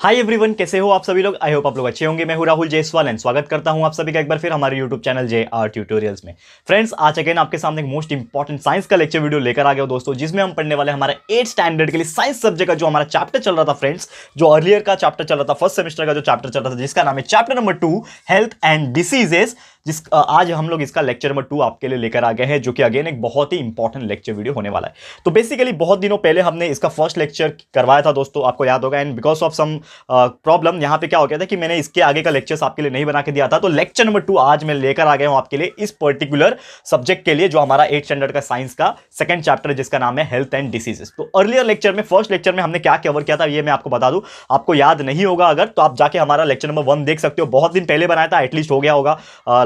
Hi everyone, कैसे हो आप सभी लोग। आई होप आप लोग अच्छे होंगे। मैं हूं राहुल जायसवाल एंड स्वागत करता हूं आप सभी का एक बार फिर हमारे यूट्यूब चैनल JR ट्यूटोरियल्स में। फ्रेंड्स, आज अगेन आपके सामने एक मोस्ट इंपॉर्टेंट साइंस का लेक्चर वीडियो लेकर आ गया दोस्तों, जिसमें हम पढ़ने वाले हमारे 8 स्टैंडर्ड के लिए साइंस सब्जेक्ट का जो हमारा चैप्टर चल रहा था फ्रेंड्स, जो अर्लियर का चैप्टर चल रहा था, फर्स्ट सेमेस्टर का जो चैप्टर चल रहा था, जिसका नाम है chapter number 2 health and diseases. आज हम लोग इसका लेक्चर नंबर 2 आपके लिए लेकर आ गए हैं, जो कि अगेन एक बहुत ही इंपॉर्टेंट लेक्चर वीडियो होने वाला है। तो बेसिकली बहुत दिनों पहले हमने इसका फर्स्ट लेक्चर करवाया था दोस्तों, आपको याद होगा। And because of some problem यहाँ पे क्या हो गया था कि मैंने इसके आगे का लेक्चर्स आपके लिए नहीं बना के दिया था। तो लेक्चर नंबर 2 आज मैं लेकर आ गया हूं आपके लिए इस पर्टिकुलर सब्जेक्ट के लिए, जो हमारा 8 स्टैंडर्ड का साइंस का सेकंड चैप्टर है, जिसका नाम है हेल्थ एंड डिसीजेस। तो अर्लियर लेक्चर में, फर्स्ट लेक्चर में हमने क्या कवर किया था ये मैं आपको बता दूं। आपको याद नहीं होगा अगर, तो आप जाके हमारा लेक्चर नंबर 1 देख सकते हो। बहुत दिन पहले बनाया था, एटलीस्ट हो गया होगा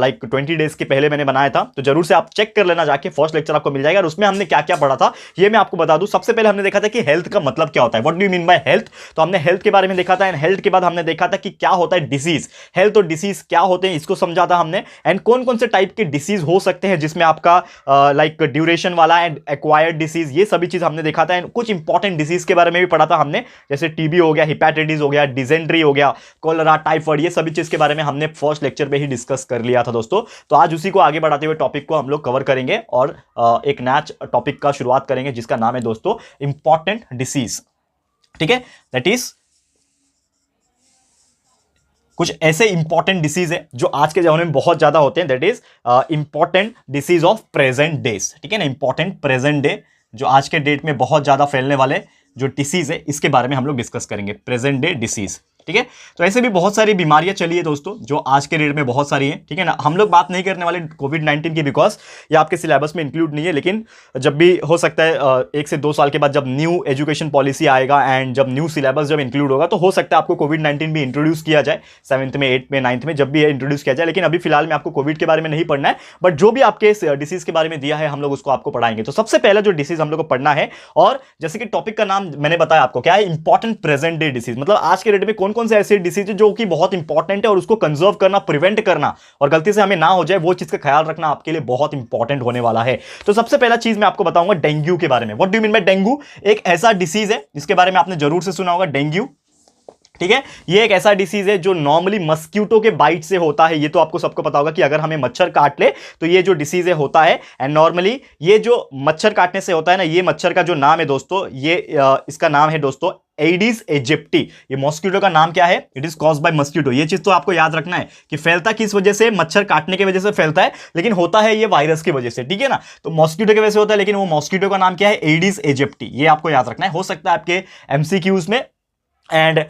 लाइक 20 डेज के पहले मैंने बनाया था। तो जरूर से आप चेक कर लेना जाके, फर्स्ट लेक्चर आपको मिल जाएगा। और उसमें हमने क्या क्या पढ़ा था ये मैं आपको बता दूं। सबसे पहले हमने देखा था कि हेल्थ का मतलब क्या होता है, what do you mean by health. तो हमने हेल्थ के बारे में देखा था। एंड हेल्थ के बाद हमने देखा था कि क्या होता है डिसीज। हेल्थ और डिसीज क्या होते हैं इसको समझा था हमने। एंड कौन कौन से टाइप के डिसीज हो सकते हैं, जिसमें आपका लाइक ड्यूरेशन वाला एंड एक्वायर्ड डिसीज, ये सभी चीज हमने देखा था। एंड कुछ इंपॉर्टेंट डिसीज के बारे में भी पढ़ा था हमने, जैसे टीबी हो गया, हिपैटाइटिस हो गया, डिजेंट्री हो गया, कोलेरा, टाइफाइड, ये सभी चीज के बारे में हमने फर्स्ट लेक्चर में ही डिस्कस कर लिया था दोस्तों। तो आज उसी को आगे बढ़ाते हुए टॉपिक को हम लोग कवर करेंगे और एक नया टॉपिक का शुरुआत करेंगे, जिसका नाम है दोस्तों इंपॉर्टेंट डिसीज। ठीक है, दैट इज कुछ ऐसे इंपॉर्टेंट डिसीज है जो आज के जमाने में बहुत ज्यादा होते हैं, that is important disease of present days. ठीक है ना, इंपॉर्टेंट प्रेजेंट डे, जो आज के डेट में बहुत ज्यादा फैलने वाले जो डिसीज है, इसके बारे में हम लोग डिस्कस करेंगे, प्रेजेंट डे डिसीज। ठीक है, तो ऐसे भी बहुत सारी बीमारियां चली है दोस्तों, जो आज के डेट में बहुत सारी हैं। ठीक है ना, हम लोग बात नहीं करने वाले कोविड-19 की, बिकॉज ये आपके सिलेबस में इंक्लूड नहीं है। लेकिन जब भी हो सकता है 1 से 2 साल के बाद जब न्यू एजुकेशन पॉलिसी आएगा एंड जब न्यू सिलेबस जब इंक्लूड होगा, तो हो सकता है आपको कोविड-19 भी इंट्रोड्यूस किया जाए 7th में, 8th में, 9th में, जब भी इंट्रोड्यूस किया जाए। लेकिन अभी फिलहाल में आपको कोविड के बारे में नहीं पढ़ना है, बट जो भी आपके डिसीज के बारे में दिया है हम लोग उसको आपको पढ़ाएंगे। तो सबसे पहला जो डिसीज हम लोग को पढ़ना है, और जैसे कि टॉपिक का नाम मैंने बताया आपको क्या है, इंपॉर्टेंट प्रेजेंट डे डिसीज। मतलब आज के डेट में कौन कौन से ऐसे डिसीज जो कि बहुत इंपॉर्टेंट है और उसको कंजर्व करना, प्रिवेंट करना और गलती से हमें ना हो जाए, वो चीज का ख्याल रखना आपके लिए बहुत इंपॉर्टेंट होने वाला है। तो सबसे पहला चीज मैं आपको बताऊंगा डेंगू के बारे में। What do you mean bye dengue. एक ऐसा डिसीज है जिसके बारे में आपने जरूर से सुना होगा, डेंगू। ठीक है, ये एक ऐसा डिसीज है जो नॉर्मली मस्क्यूटो के बाइट से होता है। ये तो आपको सबको पता होगा कि अगर हमें मच्छर काट ले तो ये जो डिसीज है होता है। एंड नॉर्मली ये जो मच्छर काटने से होता है ना, ये मच्छर का जो नाम है दोस्तों, ये इसका नाम है दोस्तों एडिस एजिप्टी। ये मॉस्किटो का नाम क्या है, it is caused by mosquito. ये चीज तो आपको याद रखना है कि फैलता किस वजह से, मच्छर काटने की वजह से फैलता है, लेकिन होता है ये वायरस की वजह से। ठीक है ना, तो मॉस्किटो की वजह से होता है, लेकिन वो मॉस्किटो का नाम क्या है, एडिस एजिप्टी। ये आपको याद रखना है, हो सकता है आपके MCQs में। एंड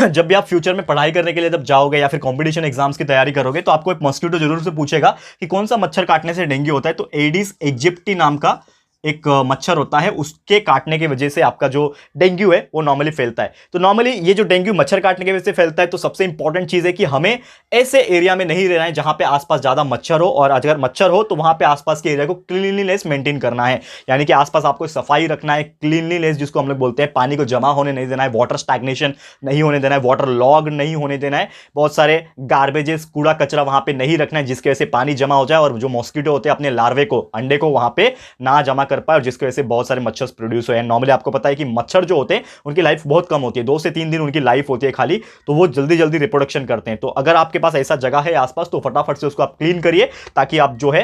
जब भी आप फ्यूचर में पढ़ाई करने के लिए जब जाओगे या फिर कंपटीशन एग्जाम्स की तैयारी करोगे, तो आपको एक मॉस्किटो जरूर से पूछेगा कि कौन सा मच्छर काटने से डेंगू होता है। तो एडिस एजिप्टी नाम का एक मच्छर होता है, उसके काटने की वजह से आपका जो डेंगू है वो नॉर्मली फैलता है। तो नॉर्मली ये जो डेंगू मच्छर काटने की वजह से फैलता है, तो सबसे इंपॉर्टेंट चीज है कि हमें ऐसे एरिया में नहीं रहना है जहां पे आसपास ज्यादा मच्छर हो, और अगर मच्छर हो तो वहां पे आसपास के एरिया को क्लीनलीनेस मेंटेन करना है। यानी कि आसपास आपको सफाई रखना है, क्लीनलीनेस जिसको हम लोग बोलते हैं। पानी को जमा होने नहीं देना है, वाटर स्टैग्नेशन नहीं होने देना है, वाटर लॉग नहीं होने देना है, बहुत सारे गार्बेजेस, कूड़ा कचरा वहां पे नहीं रखना है जिसकी वजह से पानी जमा हो जाए और जो मॉस्किटो होते हैं अपने लार्वे को, अंडे को वहां पे ना जमा कर पाए, और जिसकी वजह से बहुत सारे मच्छर प्रोड्यूस हुए हैं। नॉर्मली आपको पता है कि मच्छर जो होते हैं उनकी लाइफ बहुत कम होती है, 2 से 3 दिन उनकी लाइफ होती है खाली, तो वो जल्दी जल्दी रिप्रोडक्शन करते हैं। तो अगर आपके पास ऐसा जगह है आसपास, तो फटाफट से उसको आप क्लीन करिए, ताकि आप जो है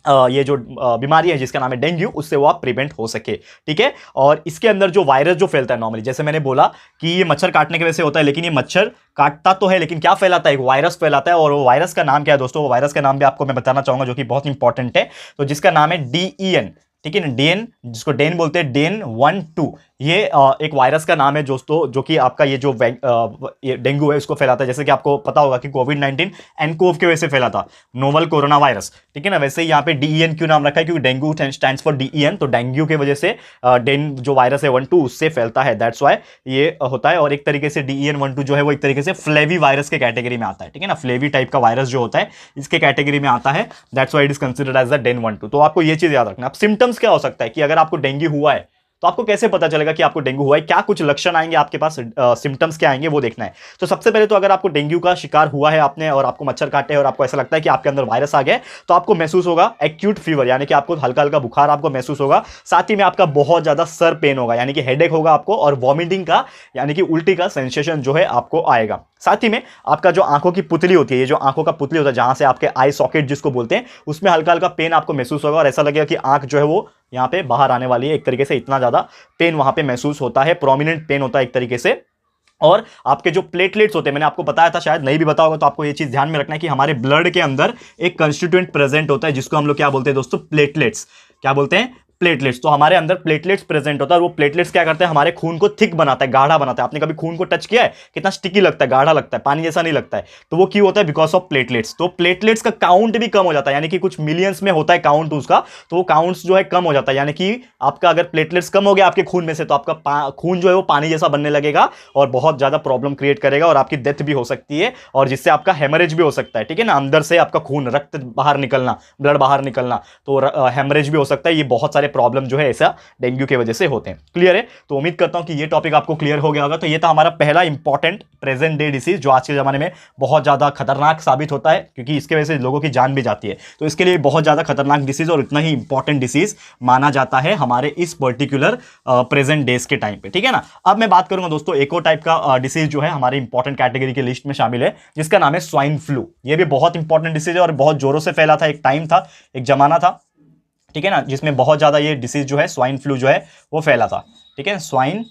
ये जो बीमारी है जिसका नाम है डेंगू, उससे वो आप प्रिवेंट हो सके। ठीक है, और इसके अंदर जो वायरस जो फैलता है नॉर्मली, जैसे मैंने बोला कि ये मच्छर काटने की वजह से होता है, लेकिन ये मच्छर काटता तो है, लेकिन क्या फैलाता है, एक वायरस फैलाता है। और वो वायरस का नाम क्या है दोस्तों, वो वायरस का नाम भी आपको मैं बताना चाहूंगा, जो कि बहुत इंपॉर्टेंट है। तो जिसका नाम है DEN। ठीक है ना, डेन, जिसको डेन बोलते हैं, डेन 1-2। ये एक वायरस का नाम है दोस्तों, जो कि आपका ये जो डेंगू है उसको फैलाता है। जैसे कि आपको पता होगा कि कोविड-19 एनकोव की वजह से फैला था, नोवल कोरोना वायरस। ठीक है ना, वैसे ही यहाँ पे DEN क्यों नाम रखा है, क्योंकि डेंगू स्टैंड्स फॉर DEN, तो डेंगू की वजह से डेन जो वायरस है 1-2 उससे फैलता है, दैट्स वाई ये होता है। और एक तरीके से DEN 1-2 जो है वो एक तरीके से फ्लेवी वायरस के कैटेगरी में आता है। ठीक है ना, फ्लेवी टाइप का वायरस जो होता है इसके कैटेगरी में आता है, that's why it is considered as the den 1-2। तो आपको ये चीज याद रखना। अब सिम्टम्स क्या हो सकता है कि अगर आपको डेंगू हुआ है तो आपको कैसे पता चलेगा कि आपको डेंगू हुआ है, क्या कुछ लक्षण आएंगे आपके पास, सिम्टम्स क्या आएंगे वो देखना है। तो सबसे पहले तो अगर आपको डेंगू का शिकार हुआ है आपने और आपको मच्छर काटे और आपको ऐसा लगता है कि आपके अंदर वायरस आ गया है, तो आपको महसूस होगा एक्यूट फीवर, यानी कि आपको हल्का हल्का बुखार आपको महसूस होगा। साथ ही में आपका बहुत ज्यादा सर पेन होगा, यानी कि हेडेक होगा आपको, और वॉमिटिंग का यानी कि उल्टी का सेंसेशन जो है आपको आएगा। साथ ही में आपका जो आंखों की पुतली होती है, ये जो आंखों का पुतली होता है जहां से आपके आई सॉकेट जिसको बोलते हैं, उसमें हल्का हल्का पेन आपको महसूस होगा और ऐसा लगेगा कि आंख जो है वो यहां पे बाहर आने वाली है। एक तरीके से इतना ज्यादा पेन वहां पे महसूस होता है, प्रोमिनेंट पेन होता है एक तरीके से। और आपके जो प्लेटलेट्स होते हैं, मैंने आपको बताया था, शायद नहीं भी बताया होगा, तो आपको ये चीज ध्यान में रखना है कि हमारे ब्लड के अंदर एक कंस्टिट्यूएंट प्रेजेंट होता है जिसको हम लोग क्या बोलते हैं दोस्तों, प्लेटलेट्स। क्या बोलते हैं, प्लेटलेट्स। तो हमारे अंदर प्लेटलेट्स प्रेजेंट होता है और वो प्लेटलेट्स क्या करते हैं, हमारे खून को थिक बनाता है, गाढ़ा बनाता है। आपने कभी खून को टच किया है, कितना स्टिकी लगता है, गाढ़ा लगता है, पानी जैसा नहीं लगता है, तो वो क्यों होता है, बिकॉज ऑफ प्लेटलेट्स। तो प्लेटलेट्स का काउंट भी कम हो जाता है, यानी कि कुछ मिलियंस में होता है काउंट उसका, तो वो काउंट्स जो है कम हो जाता है, यानी कि आपका अगर प्लेटलेट्स कम हो गया आपके खून में से, तो आपका खून जो है वो पानी जैसा बनने लगेगा और बहुत ज्यादा प्रॉब्लम क्रिएट करेगा और आपकी डेथ भी हो सकती है, और जिससे आपका हेमरेज भी हो सकता है। ठीक है ना, अंदर से आपका खून, रक्त बाहर निकलना, ब्लड बाहर निकलना, तो हेमरेज भी हो सकता है। ये बहुत सारे प्रॉब्लम जो है ऐसा डेंगू की वजह से होते हैं। क्लियर है, तो उम्मीद करता हूं कि ये टॉपिक आपको क्लियर हो गया होगा। तो ये था हमारा पहला इंपॉर्टेंट प्रेजेंट डे डिसीज जो आज के जमाने में बहुत ज्यादा खतरनाक साबित होता है, क्योंकि इसके वजह से लोगों की जान भी जाती है। तो इसके लिए बहुत ज्यादा खतरनाक डिसीज और इतना ही इंपॉर्टेंट डिसीज माना जाता है हमारे इस पर्टिकुलर प्रेजेंट डेज के टाइम पे। ठीक है ना, अब मैं बात करूंगा दोस्तों एक और टाइप का डिसीज जो है हमारे इंपॉर्टेंट कैटेगरी की लिस्ट में शामिल है, जिसका नाम है स्वाइन फ्लू। ये भी बहुत इंपॉर्टेंट डिसीज है और बहुत जोरों से फैला था, एक टाइम था, एक जमाना था, ठीक है ना, जिसमें बहुत ज्यादा ये डिसीज जो है स्वाइन फ्लू जो है वो फैला था। ठीक है, स्वाइन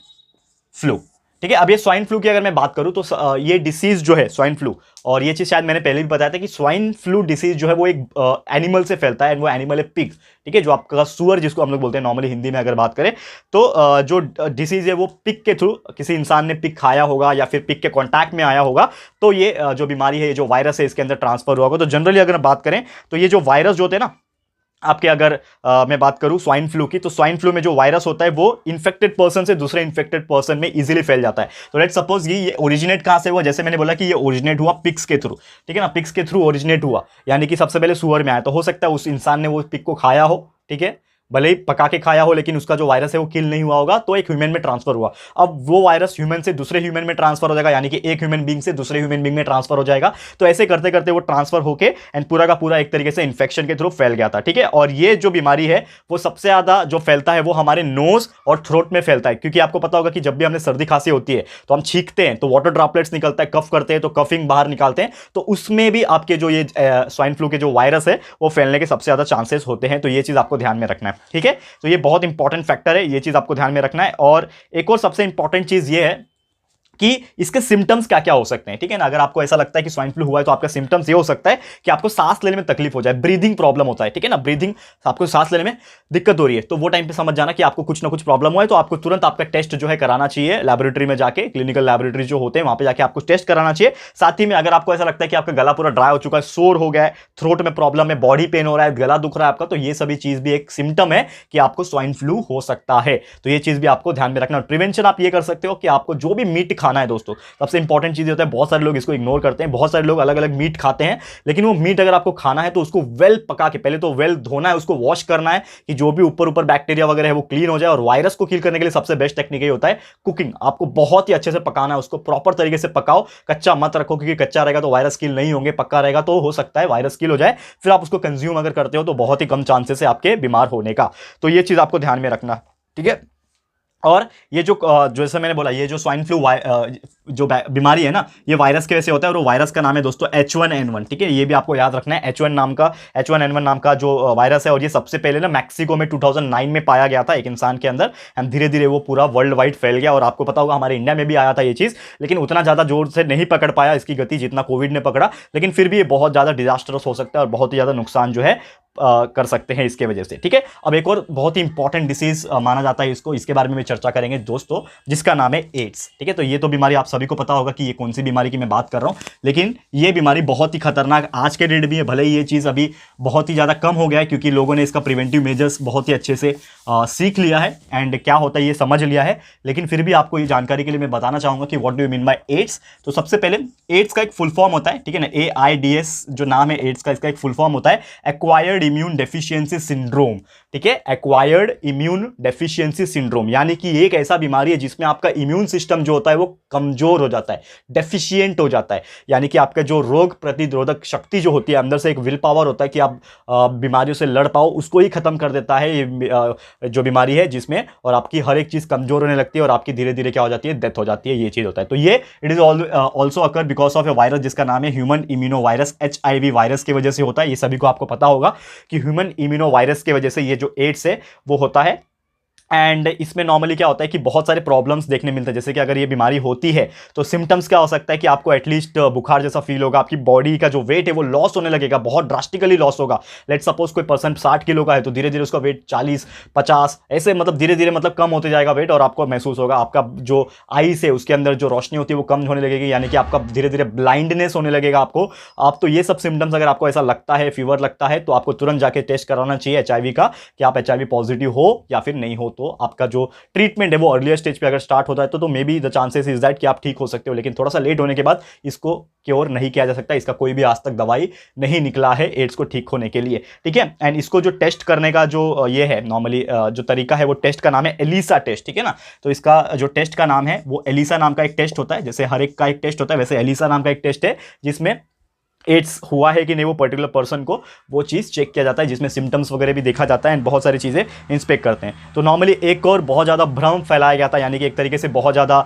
फ्लू। ठीक है, अब ये स्वाइन फ्लू की अगर मैं बात करूं तो ये डिसीज जो है स्वाइन फ्लू, और ये चीज शायद मैंने पहले भी बताया था कि स्वाइन फ्लू डिसीज जो है वो एक एनिमल से फैलता है, वो एनिमल है पिग। ठीक है, जो आपका सुअर जिसको हम लोग बोलते हैं नॉर्मली हिंदी में अगर बात करें, तो जो डिसीज है वो पिग के थ्रू, किसी इंसान ने पिग खाया होगा या फिर पिग के कॉन्टैक्ट में आया होगा, तो ये जो बीमारी है, ये जो वायरस है, इसके अंदर ट्रांसफर हुआ होगा। तो जनरली अगर बात करें तो ये जो वायरस जो होते हैं ना आपके, अगर मैं बात करूं स्वाइन फ्लू की, तो स्वाइन फ्लू में जो वायरस होता है वो इन्फेक्टेड पर्सन से दूसरे इन्फेक्टेड पर्सन में इजीली फैल जाता है। तो लेट्स सपोज ये ओरिजिनेट कहां से हुआ, जैसे मैंने बोला कि ये ओरिजिनेट हुआ पिग्स के थ्रू। ठीक है ना, पिग्स के थ्रू ओरिजिनेट हुआ, यानी कि सबसे पहले सुअर में आया, तो हो सकता है उस इंसान ने वो पिग को खाया हो, ठीक है, भले ही पका के खाया हो, लेकिन उसका जो वायरस है वो किल नहीं हुआ होगा, तो एक ह्यूमन में ट्रांसफर हुआ। अब वो वायरस ह्यूमन से दूसरे ह्यूमन में ट्रांसफर हो जाएगा, यानी कि एक ह्यूमन बीइंग से दूसरे ह्यूमन बीइंग में ट्रांसफर हो जाएगा। तो ऐसे करते करते वो ट्रांसफर होके एंड पूरा का पूरा एक तरीके से इंफेक्शन के थ्रू फैल गया था। ठीक है, और ये जो बीमारी है वो सबसे ज्यादा जो फैलता है वो हमारे नोज और थ्रोट में फैलता है, क्योंकि आपको पता होगा कि जब भी हमें सर्दी खांसी होती है तो हम छींकते हैं, तो वाटर ड्रॉपलेट्स निकलता है, कफ करते हैं तो कफिंग बाहर निकालते हैं, तो उसमें भी आपके जो ये स्वाइन फ्लू के जो वायरस है वो फैलने के सबसे ज्यादा चांसेस होते हैं। तो ये चीज आपको ध्यान में रखना है। ठीक है, तो ये बहुत इंपॉर्टेंट फैक्टर है, ये चीज आपको ध्यान में रखना है। और एक और सबसे इंपॉर्टेंट चीज ये है कि इसके सिम्टम्स क्या क्या हो सकते हैं। ठीक है ना, अगर आपको ऐसा लगता है कि स्वाइन फ्लू हुआ है तो आपका सिम्टम्स ये हो सकता है कि आपको सांस लेने में तकलीफ हो जाए, ब्रीदिंग प्रॉब्लम होता है। ठीक है ना, ब्रीदिंग, आपको सांस लेने में दिक्कत हो रही है, तो वो टाइम पे समझ जाना कि आपको कुछ ना कुछ प्रॉब्लम हुआ है, तो आपको तुरंत आपका टेस्ट जो है कराना चाहिए लैबोरेटरी में जाके, क्लिनिकल लैबोरेटरी जो होते हैं वहां पे जाके आपको टेस्ट कराना चाहिए। साथ ही में अगर आपको ऐसा लगता है कि आपका गला पूरा ड्राई हो चुका है, सोर हो गया है, थ्रोट में प्रॉब्लम है, बॉडी पेन हो रहा है, गला दुख रहा है आपका, तो ये सभी चीज भी एक सिम्टम है कि आपको स्वाइन फ्लू हो सकता है। तो ये चीज भी आपको ध्यान में रखना। प्रिवेंशन आप ये कर सकते हो कि आपको जो भी मीट खाना है दोस्तों, सबसे इंपॉर्टेंट चीज होता है, बहुत सारे लोग इसको इग्नोर करते हैं, बहुत सारे लोग अलग अलग मीट खाते हैं, लेकिन वो मीट अगर आपको खाना है तो उसको वेल पका के, पहले तो वेल धोना है, उसको वॉश करना है कि जो भी ऊपर ऊपर बैक्टीरिया वगैरह है वो क्लीन हो जाए। और वायरस को किल करने के लिए सबसे बेस्ट टेक्निक ये होता है कुकिंग। आपको बहुत ही अच्छे से पकाना है, उसको प्रॉपर तरीके से पकाओ, कच्चा मत रखो, क्योंकि कच्चा रहेगा तो वायरस किल नहीं होंगे, पक्का रहेगा तो हो सकता है वायरस किल हो जाए। फिर आप उसको कंज्यूम अगर करते हो तो बहुत ही कम चांसेस है आपके बीमार होने का। तो ये चीज आपको ध्यान में रखना। ठीक है, और ये जो जैसे मैंने बोला, ये जो स्वाइन फ्लू जो बीमारी है ना, ये वायरस के वजह से होता है, और वो वायरस का नाम है दोस्तों H1N1। ठीक है, ये भी आपको याद रखना है, H1N1 नाम का जो वायरस है, और ये सबसे पहले ना मैक्सिको में 2009 में पाया गया था एक इंसान के अंदर, एंड धीरे धीरे वो पूरा वर्ल्ड वाइड फैल गया। और आपको पता होगा हमारे इंडिया में भी आया था ये चीज, लेकिन उतना ज्यादा जोर से नहीं पकड़ पाया इसकी गति जितना कोविड ने पकड़ा, लेकिन फिर भी ये बहुत ज्यादा डिजास्टरस हो सकता है और बहुत ही ज्यादा नुकसान जो है कर सकते हैं इसके वजह से। ठीक है, अब एक और बहुत ही इंपॉर्टेंट डिसीज माना जाता है इसको, इसके बारे में चर्चा करेंगे दोस्तों, जिसका नाम है एड्स। ठीक है, तो ये तो बीमारी आप सभी सभी को पता होगा कि ये कौन सी बीमारी की मैं बात कर रहा हूँ, लेकिन ये बीमारी बहुत ही खतरनाक आज के डेट में है। भले ही ये चीज़ अभी बहुत ही ज़्यादा कम हो गया है क्योंकि लोगों ने इसका प्रिवेंटिव मेजर्स बहुत ही अच्छे से सीख लिया है एंड क्या होता है ये समझ लिया है, लेकिन फिर भी आपको ये जानकारी के लिए मैं बताना चाहूँगा कि what do you mean by AIDS. तो सबसे पहले एड्स का एक फुल फॉर्म होता है, ठीक है ना, AIDS जो नाम है एड्स का, इसका एक फुल फॉर्म होता है एक्वायर्ड इम्यून डेफिशिएंसी सिंड्रोम, ठीक है, एक्वायर्ड इम्यून डेफिशिएंसी सिंड्रोम, यानी कि एक ऐसा बीमारी है जिसमें आपका इम्यून सिस्टम जो होता है वो कमजोर हो जाता है, डेफिशिएंट हो जाता है, यानी कि आपका जो रोग प्रतिरोधक शक्ति जो होती है, अंदर से एक विल पावर होता है कि आप बीमारियों से लड़ पाओ, उसको ही खत्म कर देता है ये जो बीमारी है जिसमें, और आपकी हर एक चीज कमजोर होने लगती है और आपकी धीरे धीरे क्या हो जाती है, डेथ हो जाती है, ये चीज होता है। तो ये it is also occur because of A virus जिसका नाम है human immuno virus, HIV virus की वजह से होता है। ये सभी को आपको पता होगा कि ह्यूमन इम्यूनो वायरस की वजह से ये जो एड्स है वो होता है। एंड इसमें नॉर्मली क्या होता है कि बहुत सारे प्रॉब्लम्स देखने मिलते हैं, जैसे कि अगर ये बीमारी होती है तो सिम्टम्स क्या हो सकता है कि आपको एटलीस्ट बुखार जैसा फील होगा, आपकी बॉडी का जो वेट है वो लॉस होने लगेगा, बहुत ड्रास्टिकली लॉस होगा। लेट सपोज कोई पर्सन 60 किलो का है तो धीरे धीरे उसका वेट 40-50 ऐसे मतलब धीरे धीरे मतलब कम होते जाएगा वेट, और आपको महसूस होगा आपका जो आईज है उसके अंदर जो रोशनी होती है वो कम होने लगेगी, यानी कि आपका धीरे धीरे ब्लाइंडनेस होने लगेगा आपको। आप तो ये सब सिम्टम्स अगर आपको ऐसा लगता है, फीवर लगता है, तो आपको तुरंत जाके टेस्ट कराना चाहिए HIV का कि आप HIV पॉजिटिव हो या फिर नहीं हो। तो आपका जो ट्रीटमेंट है वो अर्लियर स्टेज पे अगर स्टार्ट होता है तो may be the chances is that कि आप ठीक हो सकते हो, लेकिन थोड़ा सा लेट होने के बाद इसको क्योर नहीं किया जा सकता, इसका कोई भी आज तक दवाई नहीं निकला है एड्स को ठीक होने के लिए, ठीक है। एंड इसको जो टेस्ट करने का जो ये है नॉर्मली जो तरीका है वो टेस्ट का नाम है एलिसा टेस्ट, ठीक है ना। तो इसका जो टेस्ट का नाम है वो एलिसा नाम का एक टेस्ट होता है, जैसे हर एक का एक टेस्ट होता है वैसे एलिसा नाम का एक टेस्ट है जिसमें एड्स हुआ है कि नहीं वो पर्टिकुलर पर्सन को वो चीज़ चेक किया जाता है, जिसमें सिम्टम्स वगैरह भी देखा जाता है एंड बहुत सारी चीज़ें इंस्पेक्ट करते हैं। तो नॉर्मली एक और बहुत ज़्यादा भ्रम फैलाया गया था, यानी कि एक तरीके से बहुत ज़्यादा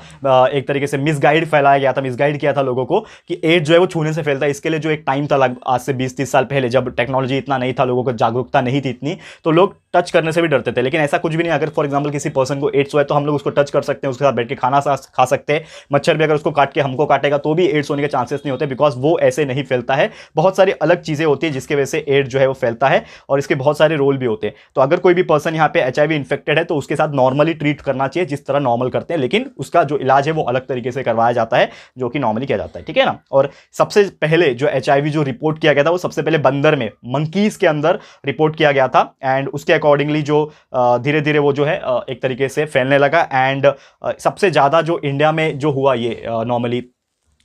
एक तरीके से मिसगाइड फैलाया गया था, मिसगाइड किया था लोगों को कि एड्स जो है वो छूने से फैलता है। इसके लिए जो एक टाइम था आज से 20-30 साल पहले, जब टेक्नोलॉजी इतना नहीं था, लोगों को जागरूकता नहीं थी इतनी, तो लोग टच करने से भी डरते थे, लेकिन ऐसा कुछ भी नहीं। अगर फॉर एग्जाम्पल किसी पर्सन को एड्स हुआ है तो हम लोग उसको टच कर सकते हैं, उसके साथ बैठ के खाना खा सकते हैं, मच्छर भी अगर उसको काट के हमको काटेगा तो भी एड्स होने के चांसेस नहीं होते, बिकॉज वो ऐसे नहीं फैलता है। बहुत सारी अलग चीजें होती है जिसकी वजह से एड्स जो है वो फैलता है और इसके बहुत सारे रोल भी होते हैं। तो अगर कोई भी पर्सन यहाँ पे HIV इन्फेक्टेड है तो उसके साथ नॉर्मली ट्रीट करना चाहिए जिस तरह नॉर्मल करते हैं, लेकिन उसका जो इलाज है वो अलग तरीके से करवाया जाता है जो कि नॉर्मली किया जाता है, ठीक है ना। और सबसे पहले जो HIV जो रिपोर्ट किया गया था वो सबसे पहले बंदर में, मंकीज के अंदर रिपोर्ट किया गया था एंड उसके अकॉर्डिंगली जो धीरे धीरे वो जो है एक तरीके से फैलने लगा। एंड सबसे ज्यादा जो इंडिया में जो हुआ ये नॉर्मली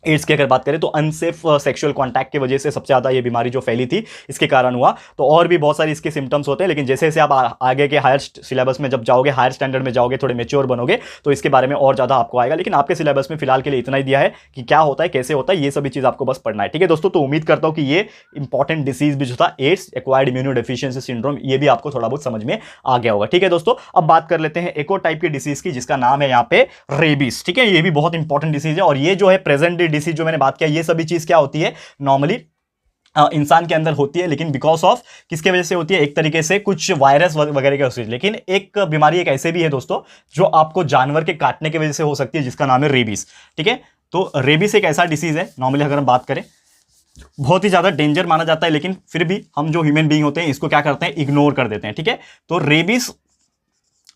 एड्स की अगर बात करें तो अनसेफ सेक्सुअल कांटेक्ट की वजह से सबसे ज़्यादा ये बीमारी जो फैली थी इसके कारण हुआ। तो और भी बहुत सारे इसके सिम्टम्स होते हैं, लेकिन जैसे जैसे आप आगे के हायर सिलेबस में जब जाओगे, हायर स्टैंडर्ड में जाओगे, थोड़े मेच्योर बनोगे तो इसके बारे में और ज़्यादा आपको आएगा, लेकिन आपके सिलेबस में फिलहाल के लिए इतना ही दिया है कि क्या होता है, कैसे होता है, ये सभी चीज़ आपको बस पढ़ना है, ठीक है दोस्तों। तो उम्मीद करता हूँ कि ये इंपॉर्टेंट डिसीज भी जो था AIDS, acquired immunodeficiency syndrome, ये भी आपको थोड़ा बहुत समझ में आ गया होगा, ठीक है दोस्तों। अब बात कर लेते हैं एक और टाइप की डिसीज की जिसका नाम है यहाँ पे रेबीज, ठीक है। ये भी बहुत इंपॉर्टेंट डिसीज है और ये जो है प्रेजेंट डे डिसीज जो मैंने बात किया, ये सभी चीज क्या होती है नॉर्मली इंसान के अंदर होती है, लेकिन बिकॉज ऑफ किसके वजह से होती है, एक तरीके से कुछ वायरस वगैरह के वजह से। लेकिन एक बीमारी एक ऐसे भी है दोस्तों जो आपको जानवर के काटने की वजह से हो सकती है जिसका नाम है रेबीज, ठीक है। तो रेबीज एक ऐसा डिसीज है नॉर्मली अगर हम बात करें बहुत ही ज्यादा डेंजर माना जाता है, लेकिन फिर भी हम जो ह्यूमन बीइंग होते हैं इसको क्या करते हैं, इग्नोर कर देते हैं, ठीक है। तो रेबीज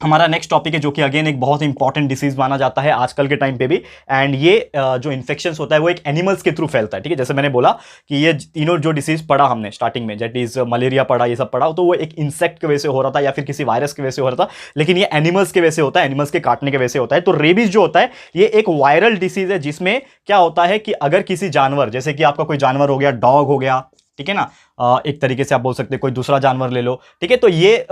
हमारा नेक्स्ट टॉपिक है जो कि अगेन एक बहुत इंपॉर्टेंट डिसीज माना जाता है आजकल के टाइम पे भी। एंड ये जो इन्फेक्शन होता है वो एक एनिमल्स के थ्रू फैलता है, ठीक है। जैसे मैंने बोला कि ये तीनों जो डिसीज पढ़ा हमने स्टार्टिंग में, दैट इज मलेरिया पढ़ा, ये सब पढ़ा, तो वो एक इंसेक्ट की वजह से हो रहा था या फिर किसी वायरस की वजह से हो रहा था, लेकिन ये एनिमल्स की वजह से होता है, एनिमल्स के काटने की वजह से होता है। तो रेबीज जो होता है ये एक वायरल डिसीज है जिसमें क्या होता है कि अगर किसी जानवर, जैसे कि आपका कोई जानवर हो गया, डॉग हो गया, ठीक है ना, एक तरीके से आप बोल सकते हैं कोई दूसरा जानवर ले लो, ठीक है। तो ये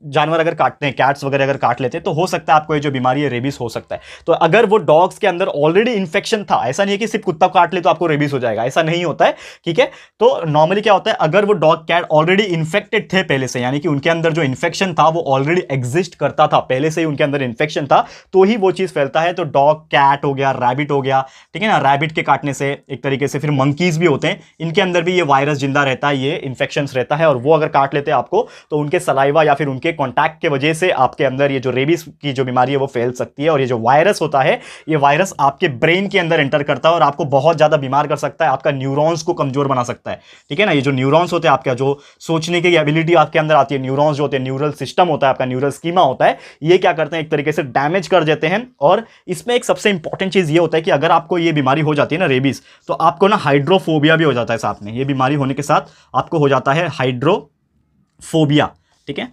जानवर अगर काटते हैं, कैट्स वगैरह अगर काट लेते हैं तो हो सकता है आपको ये जो बीमारी है रेबीज हो सकता है। तो अगर वो डॉग्स के अंदर ऑलरेडी इन्फेक्शन था, ऐसा नहीं है कि सिर्फ कुत्ता काट ले तो आपको रेबीज हो जाएगा, ऐसा नहीं होता है, ठीक है। तो नॉर्मली क्या होता है, अगर वो डॉग कैट ऑलरेडी इन्फेक्टेड थे पहले से, यानी कि उनके अंदर जो इन्फेक्शन था वो ऑलरेडी एग्जिस्ट करता था, पहले से ही उनके अंदर इन्फेक्शन था, तो ही वो चीज फैलता है। तो डॉग, कैट हो गया, रैबिट हो गया, ठीक है ना, रैबिट के काटने से एक तरीके से, फिर मंकीज भी होते हैं, इनके अंदर भी ये वायरस जिंदा रहता है, ये इन्फेक्शन रहता है, और वो अगर काट लेते हैं आपको तो उनके सलाइवा या फिर उनके उसके कॉन्टैक्ट के वजह से आपके अंदर ये जो रेबीज की जो बीमारी है वो फैल सकती है। और ये जो वायरस होता है, ये वायरस आपके ब्रेन के अंदर एंटर करता है और आपको बहुत ज्यादा बीमार कर सकता है, आपका न्यूरॉन्स को कमजोर बना सकता है। ठीक है ना, ये जो न्यूरॉन्स होते हैं आपका, जो सोचने की एबिलिटी आपके अंदर आती है, न्यूरॉन्स जो होते हैं, न्यूरल सिस्टम होता है आपका, न्यूरल स्कीमा होता है, ये क्या करते हैं, एक तरीके से डैमेज कर देते हैं। और इसमें एक सबसे इंपॉर्टेंट चीज ये होता है कि अगर आपको ये बीमारी हो जाती है ना रेबीज, तो आपको ना हाइड्रोफोबिया भी हो जाता है साथ में। ये बीमारी होने के साथ आपको हो जाता है हाइड्रोफोबिया। ठीक है,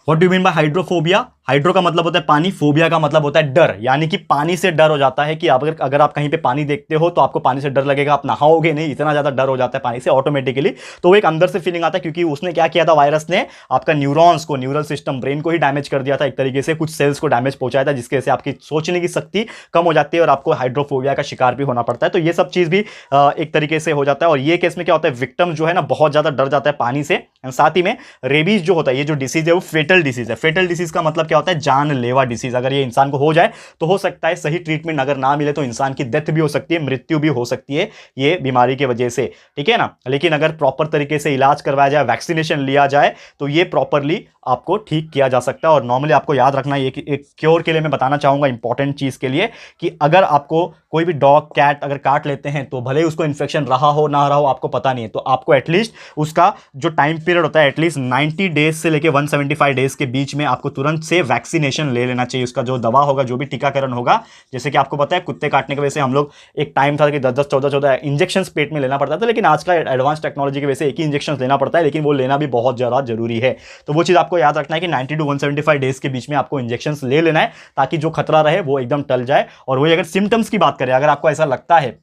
what do mean by hydrophobia? Hydro का मतलब होता है पानी, फोबिया का मतलब होता है डर, यानी कि पानी से डर हो जाता है कि अगर आप कहीं पे पानी देखते हो तो आपको पानी से डर लगेगा, आप नहाओगे नहीं, इतना ज्यादा डर हो जाता है पानी से ऑटोमेटिकली। तो वो एक अंदर से फीलिंग आता है, क्योंकि उसने क्या किया था, वायरस ने आपका न्यूरॉन्स को, न्यूरल सिस्टम, ब्रेन को ही डैमेज कर दिया था एक तरीके से, कुछ सेल्स को डैमेज पहुंचाया था, जिसकी वजह से आपकी सोचने की शक्ति कम हो जाती है और आपको हाइड्रोफोबिया का शिकार भी होना पड़ता है। तो ये सब चीज भी एक तरीके से हो जाता है। और ये केस में क्या होता है, विक्टिम जो है ना बहुत ज्यादा डर जाता है पानी से। साथ ही में रेबीज जो होता है, ये जो डिसीज है वो फेटल डिसीज है। फेटल डिसीज का मतलब क्या होता है, जानलेवा डिसीज। अगर ये इंसान को हो जाए तो हो सकता है सही ट्रीटमेंट अगर ना मिले तो इंसान की डेथ भी हो सकती है, मृत्यु भी हो सकती है ये बीमारी की वजह से। ठीक है ना, लेकिन अगर प्रॉपर तरीके से इलाज करवाया जाए, वैक्सीनेशन लिया जाए, तो ये प्रॉपरली आपको ठीक किया जा सकता है। और नॉर्मली आपको याद रखना है, एक क्योर के लिए मैं बताना चाहूंगा इंपॉर्टेंट चीज के लिए, कि अगर आपको कोई भी डॉग कैट अगर काट लेते हैं तो भले ही उसको इन्फेक्शन रहा हो ना रहा हो आपको पता नहीं है, तो आपको एटलीस्ट उसका जो टाइम पीरियड होता है एटलीस्ट 90 डेज से लेके 175 डेज के बीच में आपको तुरंत से वैक्सीनेशन ले लेना चाहिए। उसका जो दवा होगा, जो भी टीकाकरण होगा, जैसे कि आपको पता है कुत्ते काटने की वजह से हम लोग, एक टाइम था कि 10-10 14-14 इंजेक्शन पेट में लेना पड़ता था, लेकिन आज का एडवांस टेक्नोलॉजी की वजह से एक ही इंजेक्शन लेना पड़ता है, लेकिन वो लेना भी बहुत ज्यादा जरूरी है। तो वो चीज आपको याद रखना है कि 90 टू 175 डेज के बीच में आपको इंजेक्शन ले लेना है, ताकि जो खतरा रहे वो एकदम टल जाए। और वही अगर सिम्टम्स की बात करें, अगर आपको ऐसा लगता है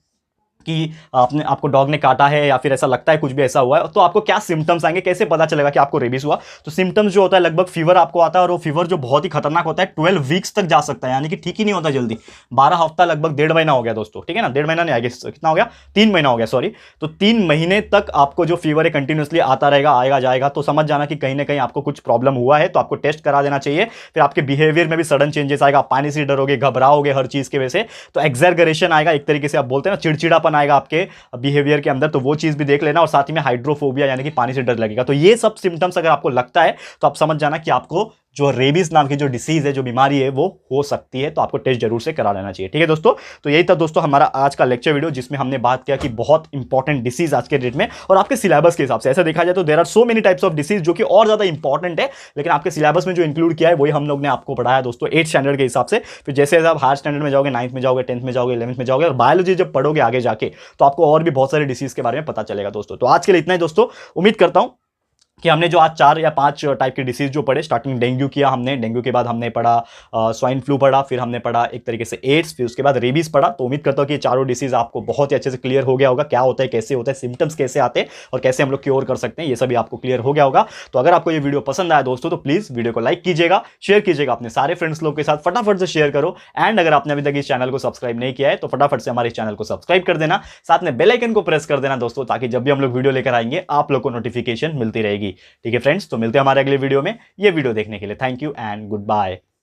कि आपको डॉग ने काटा है या फिर ऐसा लगता है कुछ भी ऐसा हुआ है, तो आपको क्या सिम्टम्स आएंगे, कैसे पता चलेगा कि आपको रेबीज हुआ? तो सिम्टम्स जो होता है, लगभग फीवर आपको आता है, और वो फीवर जो बहुत ही खतरनाक होता है 12 वीक्स तक जा सकता है, यानी कि ठीक ही नहीं होता जल्दी। 12 हफ्ता लगभग 1.5 महीना हो गया दोस्तों। ठीक है ना, 1.5 महीना नहीं, आगे कितना हो गया, 3 महीना हो गया, सॉरी। तो 3 महीने तक आपको जो फीवर है कंटिन्यूसली आता रहेगा, आएगा जाएगा, तो समझ जाना कि कहीं ना कहीं आपको कुछ प्रॉब्लम हुआ है, तो आपको टेस्ट करा देना चाहिए। फिर आपके बिहेवियर में भी सडन चेंजेस आएगा, आप पानी से डरोगे, घबराओगे हर चीज की वजह से, तो एक्सैगरेशन आएगा, एक तरीके से आप बोलते हैं ना चिड़चिड़ापन आएगा आपके बिहेवियर के अंदर, तो वो चीज भी देख लेना। और साथ ही में हाइड्रोफोबिया यानी कि पानी से डर लगेगा। तो ये सब सिम्टम्स अगर आपको लगता है तो आप समझ जाना कि आपको जो रेबीज नाम की जो डिसीज है, जो बीमारी है, वो हो सकती है। तो आपको टेस्ट जरूर से करा लेना चाहिए। ठीक है दोस्तों, तो यही था दोस्तों हमारा आज का लेक्चर वीडियो, जिसमें हमने बात किया कि बहुत इंपॉर्टेंट डिसीज आज के डेट में, और आपके सिलेबस के हिसाब से ऐसा देखा जाए तो there are so many types of disease जो कि और ज्यादा इंपॉर्टेंट है, लेकिन आपके सिलेबस में जो इंक्लूड किया है वही हम लोग ने आपको पढ़ाया दोस्तों 8th स्टैंडर्ड के हिसाब से। फिर जैसे आप हायर स्टैंडर्ड में जाओगे, 9th में जाओगे, 10th में जाओगे, 11th में जाओगे, और बायोलॉजी जब पढ़ोगे आगे जाके, तो आपको और भी बहुत सारे डिसीज के बारे में पता चलेगा दोस्तों। तो आज के लिए इतना ही दोस्तों। उम्मीद करता हूं कि हमने जो आज 4 या 5 टाइप के डिसीज जो पढ़े, स्टार्टिंग डेंगू किया हमने, डेंगू के बाद हमने पढ़ा स्वाइन फ्लू पढ़ा, फिर हमने पढ़ा एक तरीके से एड्स, फिर उसके बाद रेबीज पढ़ा। तो उम्मीद करता हूं कि ये चारों डिसीज आपको बहुत ही अच्छे से क्लियर हो गया होगा, क्या होता है, कैसे होता है, सिम्टम्स कैसे आते हैं और कैसे हम लोग क्योर कर सकते हैं, ये सभी आपको क्लियर हो गया होगा। तो अगर आपको ये वीडियो पसंद आया दोस्तों, तो प्लीज वीडियो को लाइक कीजिएगा, शेयर कीजिएगा अपने सारे फ्रेंड्स लोग के साथ, फटाफट से शेयर करो। एंड अगर आपने अभी तक इस चैनल को सब्सक्राइब नहीं किया है तो फटाफट से हमारे चैनल को सब्सक्राइब कर देना, साथ में बेल आइकन को प्रेस कर देना दोस्तों, ताकि जब भी हम लोग वीडियो लेकर आएंगे आप लोग को नोटिफिकेशन मिलती रहेगी। ठीक है फ्रेंड्स, तो मिलते हैं हमारे अगले वीडियो में। ये वीडियो देखने के लिए thank you and good bye.